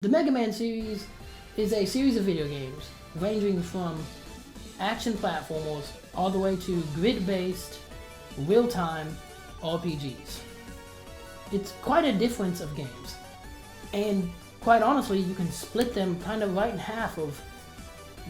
The Mega Man series is a series of video games ranging from action platformers all the way to grid-based, real-time RPGs. It's quite a difference of games, and quite honestly, you can split them kind of right in half of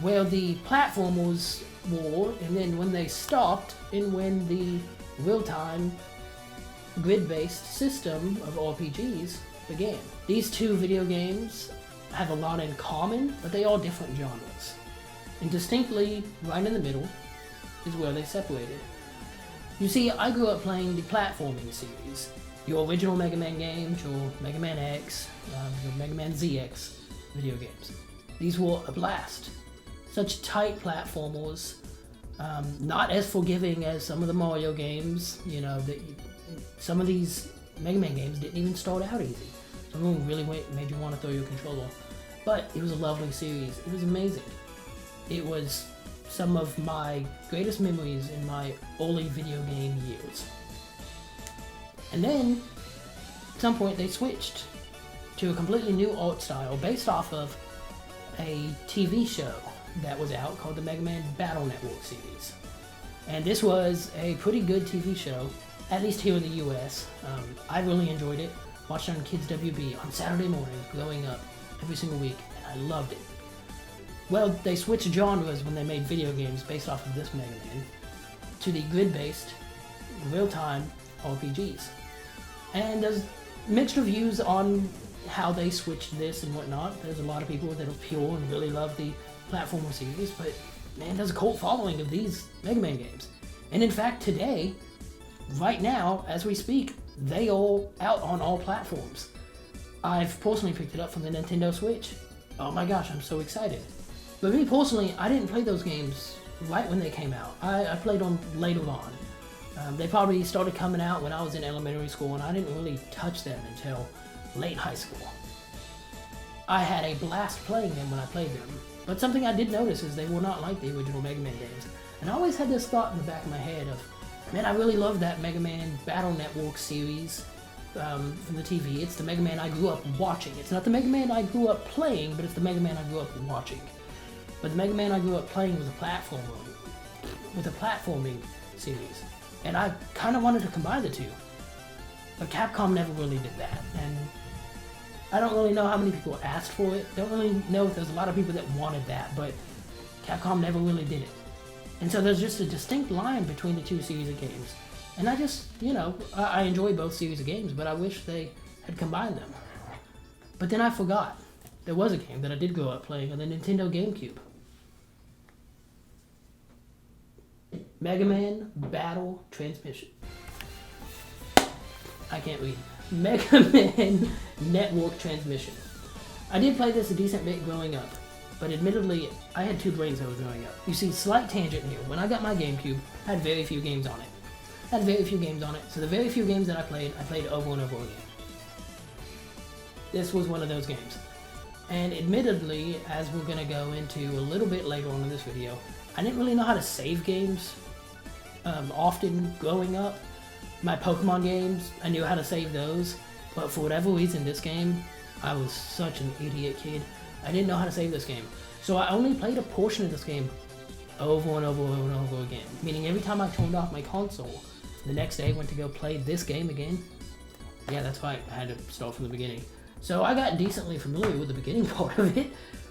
where the platformers were, and then when they stopped, and when the real-time, grid-based system of RPGs began. These two video games have a lot in common, but they are different genres. And distinctly, right in the middle, is where they separated. You see, I grew up playing the platforming series. Your original Mega Man games, your Mega Man X, your Mega Man ZX video games. These were a blast. Such tight platformers, not as forgiving as some of the Mario games. You know, some of these Mega Man games didn't even start out easy. Some of them really made you want to throw your controller. But it was a lovely series. It was amazing. It was some of my greatest memories in my early video game years. And then, at some point, they switched to a completely new art style based off of a TV show that was out called the Mega Man Battle Network series. And this was a pretty good TV show, at least here in the US. I really enjoyed it. Watched it on Kids WB on Saturday mornings growing up every single week, and I loved it. Well, they switched genres when they made video games based off of this Mega Man to the grid-based, real-time RPGs. And there's mixed reviews on how they switched this and whatnot. There's a lot of people that are pure and really love the platformer series, but man, there's a cult following of these Mega Man games. And in fact, today, right now, as we speak, they are out on all platforms. I've personally picked it up from the Nintendo Switch. Oh my gosh, I'm so excited. But me personally, I didn't play those games right when they came out. I played them later on. They probably started coming out when I was in elementary school, and I didn't really touch them until late high school. I had a blast playing them when I played them, but something I did notice is they were not like the original Mega Man games. And I always had this thought in the back of my head of, man, I really love that Mega Man Battle Network series from the TV. It's the Mega Man I grew up watching. It's not the Mega Man I grew up playing, but it's the Mega Man I grew up watching. But the Mega Man I grew up playing was a platforming series. And I kind of wanted to combine the two. But Capcom never really did that. And I don't really know how many people asked for it. Don't really know if there's a lot of people that wanted that, but Capcom never really did it. And so there's just a distinct line between the two series of games. And I just, I enjoy both series of games, but I wish they had combined them. But then I forgot. There was a game that I did grow up playing on the Nintendo GameCube. Mega Man Battle Transmission. I can't read. Mega Man Network Transmission. I did play this a decent bit growing up, but admittedly, I had two brain cells growing up. You see, slight tangent here. When I got my GameCube, I had very few games on it. So the very few games that I played over and over again. This was one of those games. And admittedly, as we're going to go into a little bit later on in this video, I didn't really know how to save games often growing up. My Pokemon games, I knew how to save those, but for whatever reason, this game, I was such an idiot kid. I didn't know how to save this game. So I only played a portion of this game over and over and over again. Meaning every time I turned off my console, the next day I went to go play this game again. Yeah, that's right, I had to start from the beginning. So I got decently familiar with the beginning part of it.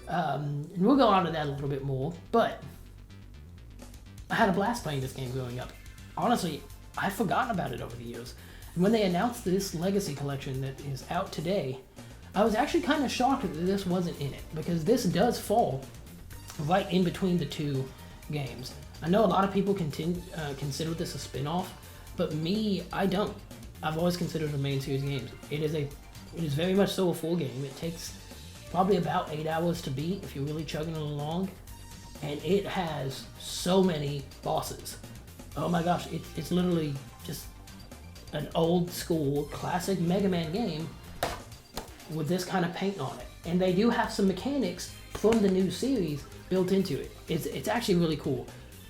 And we'll go on to that a little bit more, but I had a blast playing this game growing up. Honestly, I've forgotten about it over the years. And when they announced this Legacy Collection that is out today, I was actually kind of shocked that this wasn't in it, because this does fall right in between the two games. I know a lot of people consider this a spin-off, but me, I don't. I've always considered the main series games. It is very much so a full game. It takes probably about 8 hours to beat if you're really chugging it along, and it has so many bosses. Oh my gosh, it's literally just an old school classic Mega Man game with this kind of paint on it. And they do have some mechanics from the new series built into it. It's actually really cool.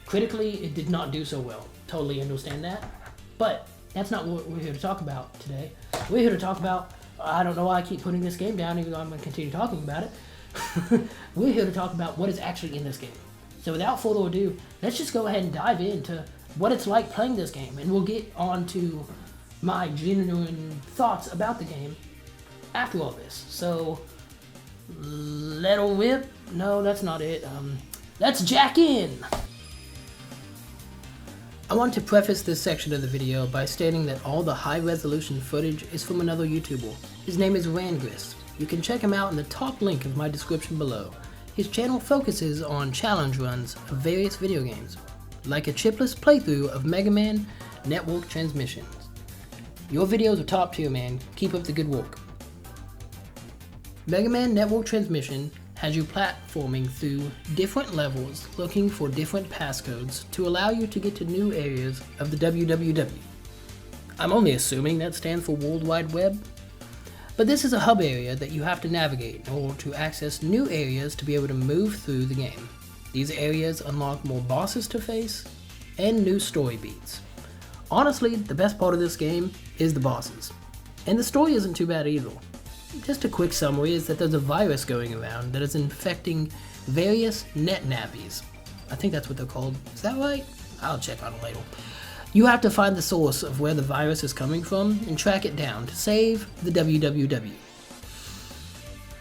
Critically, it did not do so well. Totally understand that. But that's not what we're here to talk about today. We're here to talk about I don't know why I keep putting this game down, even though I'm going to continue talking about it. We're here to talk about what is actually in this game. So without further ado, let's just go ahead and dive into what it's like playing this game, and we'll get on to my genuine thoughts about the game after all this. So, let 'em whip? No, that's not it. Let's jack in! I want to preface this section of the video by stating that all the high-resolution footage is from another YouTuber. His name is Rangris. You can check him out in the top link of my description below. His channel focuses on challenge runs of various video games, like a chipless playthrough of Megaman Network Transmission. Your videos are top tier, man. Keep up the good work. Megaman Network Transmission has you platforming through different levels, looking for different passcodes to allow you to get to new areas of the WWW. I'm only assuming that stands for World Wide Web. But this is a hub area that you have to navigate in order to access new areas to be able to move through the game. These areas unlock more bosses to face and new story beats. Honestly, the best part of this game is the bosses. And the story isn't too bad either. Just a quick summary is that there's a virus going around that is infecting various net navies. I think that's what they're called. Is that right? I'll check on it later. You have to find the source of where the virus is coming from and track it down to save the WWW.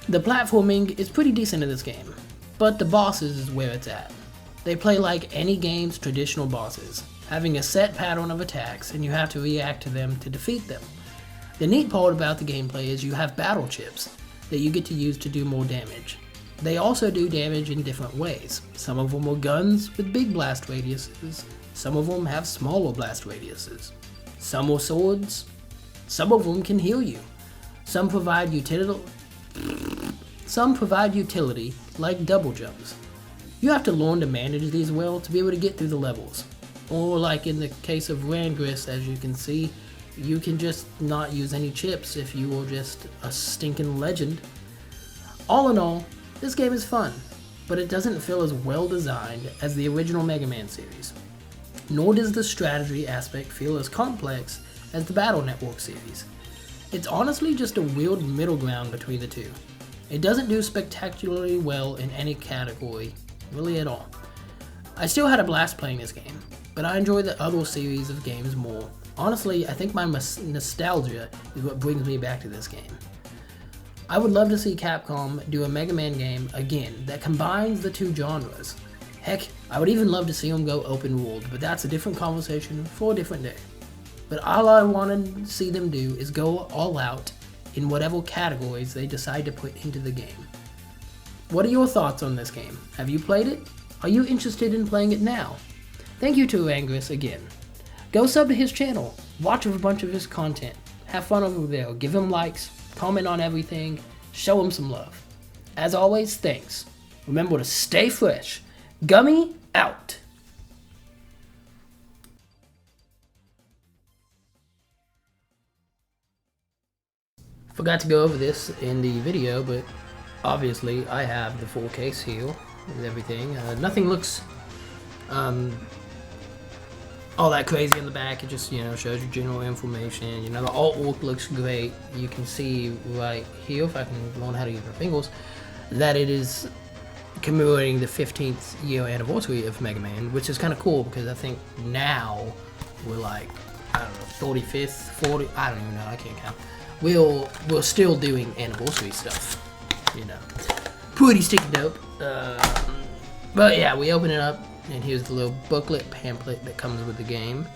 The platforming is pretty decent in this game, but the bosses is where it's at. They play like any game's traditional bosses, having a set pattern of attacks, and you have to react to them to defeat them. The neat part about the gameplay is you have battle chips that you get to use to do more damage. They also do damage in different ways. Some of them are guns with big blast radiuses, some of them have smaller blast radiuses. Some are swords, some of them can heal you. Some provide utility like double jumps. You have to learn to manage these well to be able to get through the levels. Or like in the case of Rangris, as you can see, you can just not use any chips if you are just a stinking legend. All in all, this game is fun, but it doesn't feel as well designed as the original Mega Man series. Nor does the strategy aspect feel as complex as the Battle Network series. It's honestly just a weird middle ground between the two. It doesn't do spectacularly well in any category, really at all. I still had a blast playing this game, but I enjoy the other series of games more. Honestly, I think my nostalgia is what brings me back to this game. I would love to see Capcom do a Mega Man game again that combines the two genres. Heck, I would even love to see them go open world, but that's a different conversation for a different day. But all I want to see them do is go all out in whatever categories they decide to put into the game. What are your thoughts on this game? Have you played it? Are you interested in playing it now? Thank you to Rangris again. Go sub to his channel, watch a bunch of his content, have fun over there, give him likes, comment on everything, show him some love. As always, thanks. Remember to stay fresh. Gummy out. Forgot to go over this in the video, but obviously I have the full case here and everything. Nothing looks all that crazy in the back. It just, shows you general information. The artwork looks great. You can see right here, if I can learn how to use my fingers, that it is commemorating the 15th year anniversary of Mega Man, which is kind of cool because I think now we're like, I don't know, 35th, 40, I don't even know, I can't count. We're still doing anniversary stuff, Pretty sticky dope. But yeah, we open it up, and here's the little booklet pamphlet that comes with the game.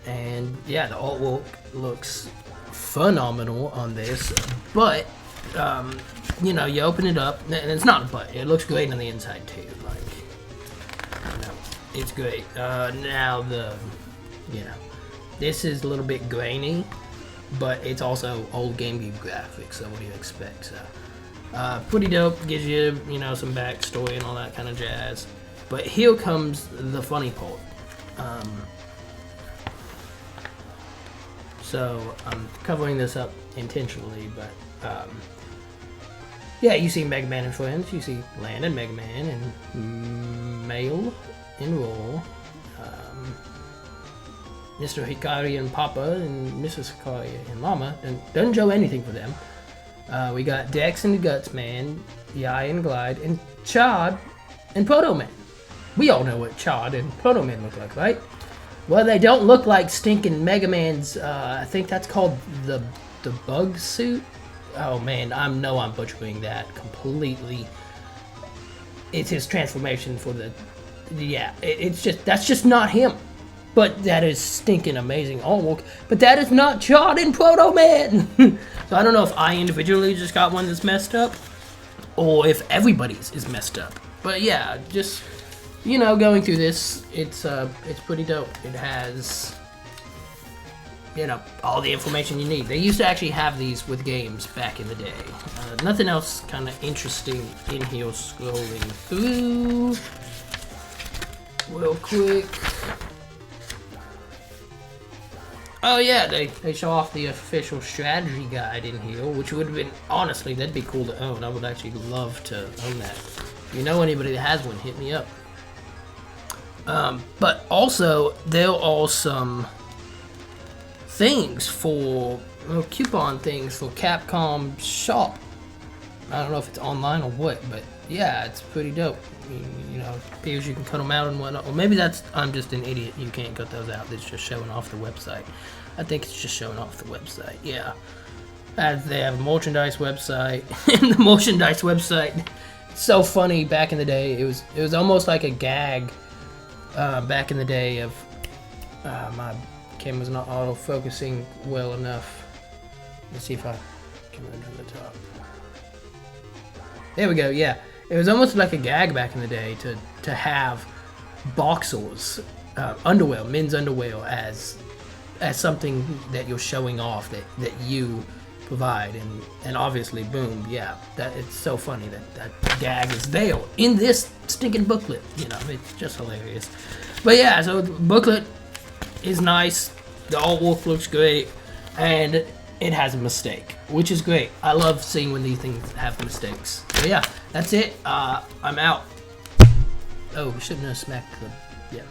And yeah, the artwork looks phenomenal on this, but you open it up, and it's not a but. It looks great on the inside too. It's great. Now this is a little bit grainy, but it's also old GameCube graphics, so what do you expect? So, pretty dope. Gives you, some backstory and all that kind of jazz. But here comes the funny part. So I'm covering this up intentionally, but yeah, you see Mega Man and friends. You see Land and Mega Man and Male and Raw. Mr. Hikari and Papa and Mrs. Hikari and Mama. And doesn't show anything for them. We got Dex and Guts Man, Yai and Glide, and Chad and Proto Man. We all know what Chad and Proto Man look like, right? Well, they don't look like stinking Mega Man's, I think that's called the bug suit. Oh man, I'm butchering that completely. It's his transformation for the, yeah, that's just not him. But that is stinking amazing artwork. But that is not Chad and Proto Man. So I don't know if I individually just got one that's messed up, or if everybody's is messed up. But yeah, just, you know, going through this, it's pretty dope. It has, you know, all the information you need. They used to actually have these with games back in the day. Nothing else kind of interesting in here. Scrolling through real quick. Oh yeah, they show off the official strategy guide in here, which would have been, honestly, that'd be cool to own. I would actually love to own that. If you know anybody that has one, hit me up. But also, there are some things for, coupon things for Capcom shop. I don't know if it's online or what, but yeah, it's pretty dope. You know, appears you can cut them out and whatnot. Or maybe I'm just an idiot. You can't cut those out. It's just showing off the website. I think it's just showing off the website. Yeah. They have a merchandise website. And the merchandise website, it's so funny. Back in the day, it was almost like a gag. Back in the day of my camera's not auto-focusing well enough. Let's see if I can run to the top. There we go. Yeah. It was almost like a gag back in the day to have boxers, underwear, men's underwear, as something that you're showing off that you provide, and obviously, boom, yeah, that it's so funny that gag is there in this stinking booklet. You know, it's just hilarious. But yeah, so the booklet is nice. The artwork looks great, and it has a mistake, which is great. I love seeing when these things have mistakes. So yeah, that's it. I'm out. Oh, we shouldn't have smacked the, yeah.